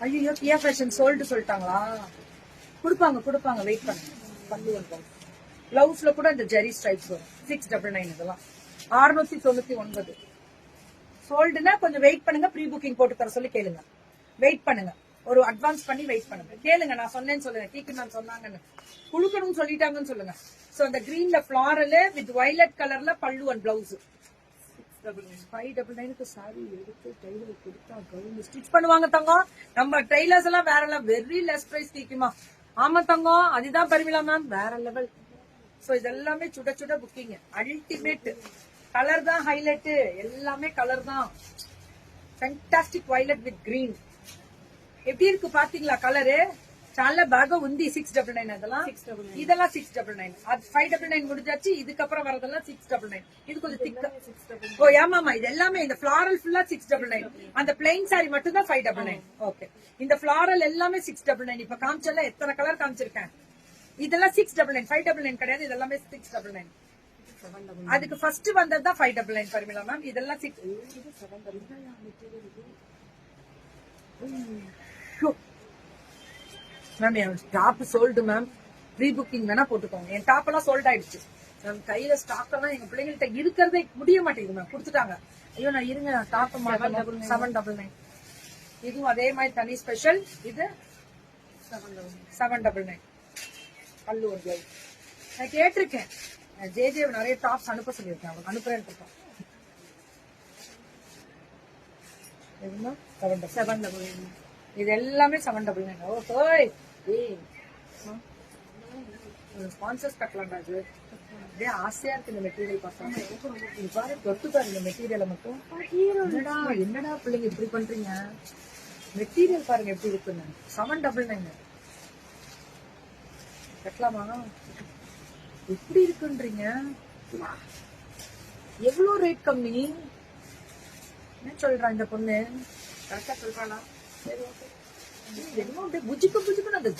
ஐயோ கியா fashion sold சொல்லிட்டாங்களா? கொடுப்பாங்க வெயிட் பண்ணுங்க. பல்லு வரும். பிளவுஸ்ல கூட இந்த ஜெரி ஸ்ட்ரைப்ஸ் வரும். 699 இதெல்லாம் 699. சோல்டுனா கொஞ்சம் வெயிட் பண்ணுங்க. ப்ரீ புக்கிங் போட்டு தர சொல்லி கேளுங்க. வெயிட் பண்ணுங்க, ஒரு அட்வான்ஸ் பண்ணி வெயிட் பண்ணுங்க. கேளுங்க, நான் சொன்னேன்னு சொல்லுங்க. டீக்கு நான் சொன்னாங்கன்னு குடுக்கணும்னு சொல்லிட்டாங்கன்னு சொல்லுங்க. சோ அந்த கிரீன்ல ஃபிளாரல் வித் வயலட் கலர்ல பல்லு அண்ட் பிளவுஸ். 599க்கு சாரி எடுத்து டெய்லர் கொடுத்தா கவுன் ஸ்டிச் பண்ணுவாங்க தங்கம். நம்ம டெய்லர்ஸ் எல்லாம் வேற லெவல், வெரி லெஸ் பிரைஸ் தீக்குமா. ஆமா தங்கம், அதுதான் பரிமிளா மேம், வேற லெவல். சோ இதெல்லாமே சுட சுட புக்கிங். அல்டிமேட் கலர் தான் ஹைலைட், எல்லாமே கலர் தான். Fantastic violet with green. எப்படி இருக்கு பாத்தீங்களா கலரு? చాలా బాగా ఉంది. 699 அதெல்லாம். இதெல்லாம் 699. அது 599 முடிஞ்சாச்சு. இதுக்கப்புறம் வரதெல்லாம் 699. இது கொஞ்சம் திக்கா. ஓ ஆமாமா, இது எல்லாமே இந்த ஃபிளாரல் ஃபுல்லா 699. அந்த பிளைன் சாரி மட்டும் தான் 599. ஓகே, இந்த ஃபிளாரல் எல்லாமே 699. இப்ப காமிச்சல எத்தனை கலர் காமிச்சிருக்கேன். இதெல்லாம் 699, 599 கிடையாது. இதெல்லாமே 699. அதுக்கு ஃபர்ஸ்ட் வந்ததுதான் 599 பரிமிளா மேம். இதெல்லாம் 6. மேம் என் top sold ma'am. Pre booking வேணா போட்டுக்கோங்க. என் டாப் எல்லாம் சோல்ட் ஆயிடுச்சு. நம்ம கையில ஸ்டாக் எல்லாம் எங்க பிள்ளைங்கள்ட்ட இருக்கிறதே முடிய மாட்டேங்குது மேம். கொடுத்துட்டாங்க. ஐயோ நான் இருங்க, டாப் 799. இதுவும் அதே மாதிரி தனி ஸ்பெஷல். இது 799. பல்லு ஒரு பிளவுஸ். நான் கேட்டிருக்கேன், ஜே நிறைய டாப்ஸ் அனுப்ப சொல்லியிருக்கேன். அவங்க அனுப்புறேன்னு இருக்கோம். 799. இது எல்லாமே 799. ஓஹோய், ஸ்பான்சர்ஸ் கட்டலாம்டா. இது அப்படியே ஆசையா இருக்கு இந்த மெட்டீரியல் பார்த்தா. இது பாரு, தொட்டு பாரு இந்த மெட்டீரியலை மட்டும். என்னடா பிள்ளைங்க இப்படி பண்றீங்க? மெட்டீரியல் பாருங்க எப்படி இருக்குன்னு. 799 கட்டலாமா? எப்படி இருக்குன்றீங்க? எவ்வளவு ரேட் கம்மி? என்ன சொல்றா இந்த பொண்ணு? கரெக்டா சொல்றாளா? புஜிக்கு அந்த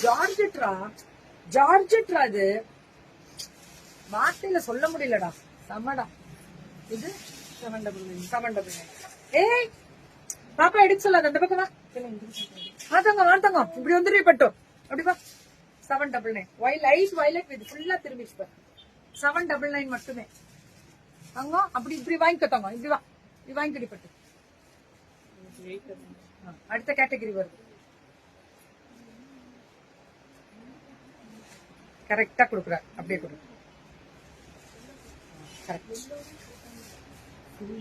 ஜார்ஜெட்ரா அது வார்த்தையில சொல்ல முடியலடா. சமடா. இது 799. ஏய் பாப்பா எடுக்க சொல்லாத, அந்த பக்கம் வாத்தங்க இப்படி வந்துரு பட்டும். அப்படிப்பா 799. லைட் வயலட் வித் ஃபுல்லா திரும்பிச்சு. 799 மட்டுமே. தங்கம் அப்படி இப்படி வாங்கிக்கோ தங்கம். இப்படி வா, இப்படி வாங்கிக்கடி பட்டு. அடுத்த கேட்டகரி வருது. கரெக்டா கொடுக்குற, அப்படியே கொடுக்குற. கரெக்ட்.